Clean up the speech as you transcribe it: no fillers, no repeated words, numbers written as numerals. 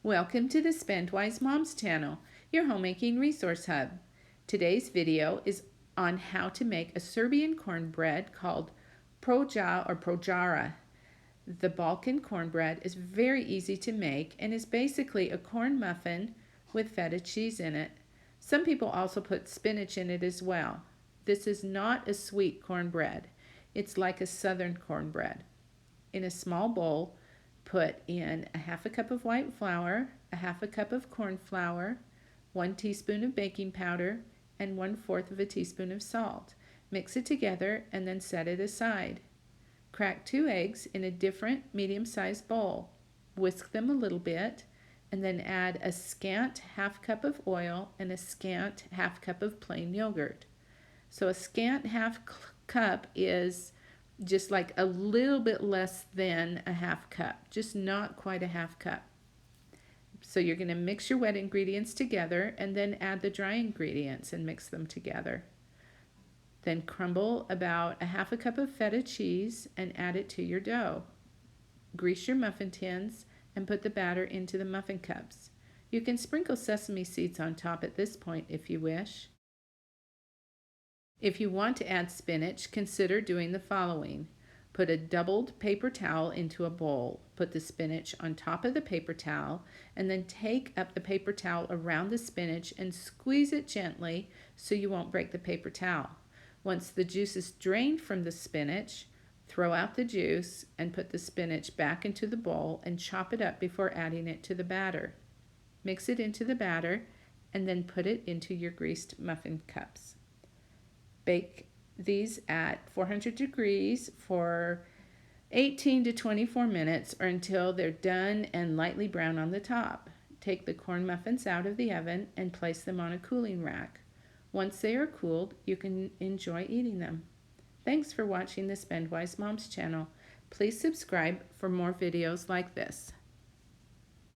Welcome to the Spendwise Moms channel, your homemaking resource hub. Today's video is on how to make a Serbian cornbread called Proja or Projara. The Balkan cornbread is very easy to make and is basically a corn muffin with feta cheese in it. Some people also put spinach in it as well. This is not a sweet cornbread. It's like a southern cornbread. In a small bowl, put in a half a cup of white flour, a half a cup of corn flour, 1 teaspoon of baking powder, and 1/4 of a teaspoon of salt. Mix it together and then set it aside. Crack 2 eggs in a different medium-sized bowl. Whisk them a little bit and then add a scant half cup of oil and a scant half cup of plain yogurt. So a scant half cup is just like a little bit less than a half cup, just not quite a half cup. So you're going to mix your wet ingredients together and then add the dry ingredients and mix them together. Then crumble about a half a cup of feta cheese and add it to your dough. Grease your muffin tins and put the batter into the muffin cups. You can sprinkle sesame seeds on top at this point if you wish. If you want to add spinach, consider doing the following. Put a doubled paper towel into a bowl. Put the spinach on top of the paper towel and then take up the paper towel around the spinach and squeeze it gently so you won't break the paper towel. Once the juice is drained from the spinach, throw out the juice and put the spinach back into the bowl and chop it up before adding it to the batter. Mix it into the batter and then put it into your greased muffin cups. Bake these at 400 degrees for 18 to 24 minutes or until they're done and lightly brown on the top. Take the corn muffins out of the oven and place them on a cooling rack. Once they are cooled, you can enjoy eating them. Thanks for watching the Spendwise Moms channel. Please subscribe for more videos like this.